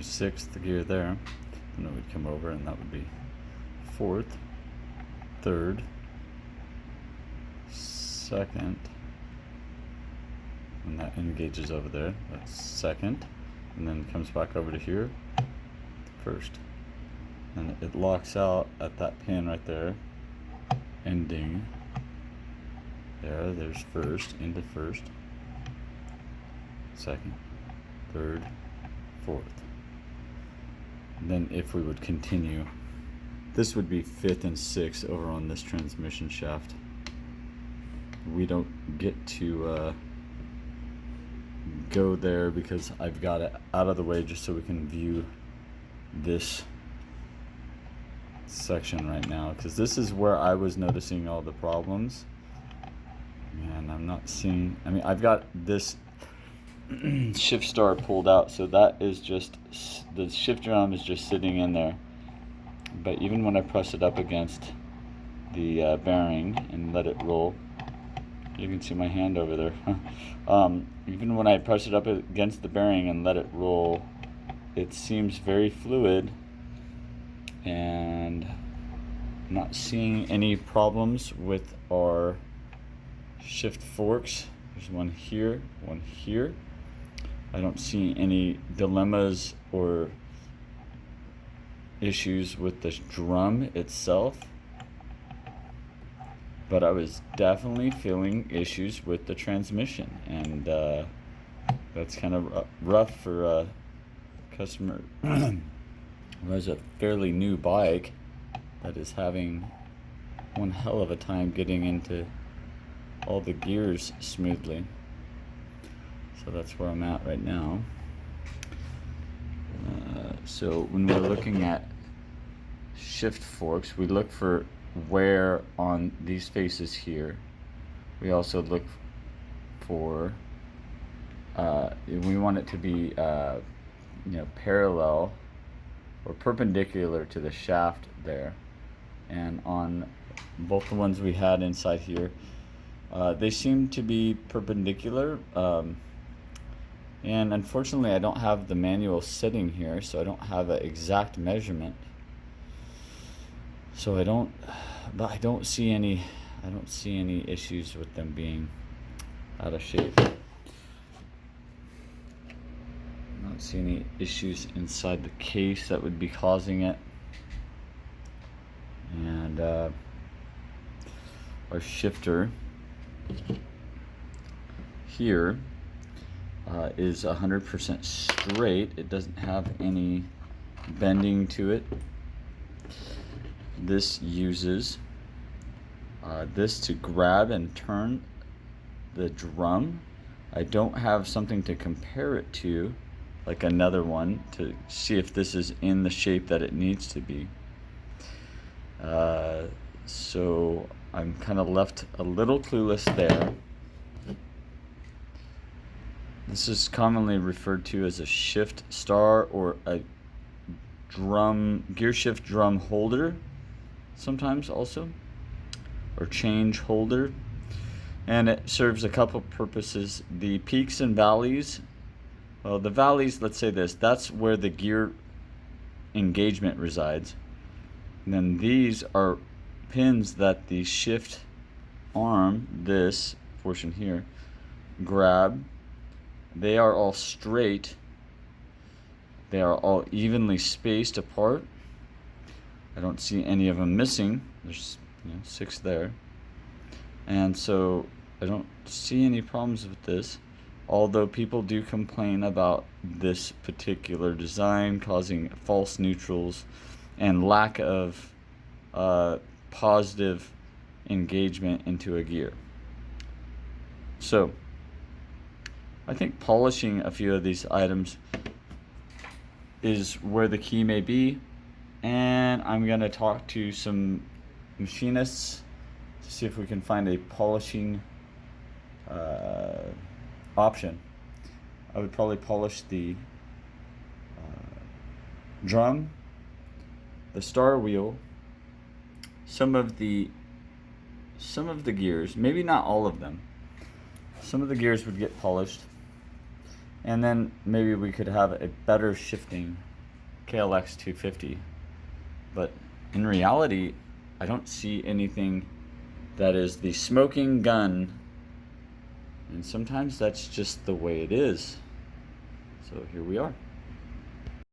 sixth gear there, and then we'd come over, and that would be fourth, third, second, and that engages over there. That's second, and then comes back over to here, first, and it locks out at that pin right there, ending there. There's first, into first, second, third, fourth. And then if we would continue, this would be fifth and sixth over on this transmission shaft. We don't get to go there because I've got it out of the way just so we can view this section right now, because this is where I was noticing all the problems. And I'm not seeing, I mean, I've got this shift star pulled out, so that is just, the shift drum is just sitting in there. But even when I press it up against the bearing and let it roll, you can see my hand over there. Even when I press it up against the bearing and let it roll, it seems very fluid, and I'm not seeing any problems with our shift forks. There's one here, one here. I don't see any dilemmas or issues with the drum itself, but I was definitely feeling issues with the transmission, and that's kind of rough for a customer who has a fairly new bike that is having one hell of a time getting into all the gears smoothly. So that's where I'm at right now. So when we're looking at shift forks, we look for wear on these faces here. We also look for we want it to be parallel or perpendicular to the shaft there. And on both the ones we had inside here, they seem to be perpendicular, and unfortunately I don't have the manual sitting here, so I don't have an exact measurement. So I don't see any issues with them being out of shape. I don't see any issues inside the case that would be causing it. And our shifter here is 100% straight. It doesn't have any bending to it. This uses this to grab and turn the drum. I don't have something to compare it to, like another one, to see if this is in the shape that it needs to be. So I'm kind of left a little clueless there. This is commonly referred to as a shift star or a gear shift drum holder, sometimes also, or change holder, and it serves a couple purposes. The peaks and valleys, well, the valleys, let's say this, that's where the gear engagement resides. And then these are pins that the shift arm, this portion here, grab. They are all straight. They are all evenly spaced apart. I don't see any of them missing. There's 6 there. And so I don't see any problems with this, although people do complain about this particular design causing false neutrals and lack of positive engagement into a gear. So I think polishing a few of these items is where the key may be, and I'm going to talk to some machinists to see if we can find a polishing option. I would probably polish the drum, the star wheel, some of the gears, maybe not all of them. Some of the gears would get polished, and then maybe we could have a better shifting KLX250. But in reality, I don't see anything that is the smoking gun, and sometimes that's just the way it is. So here we are.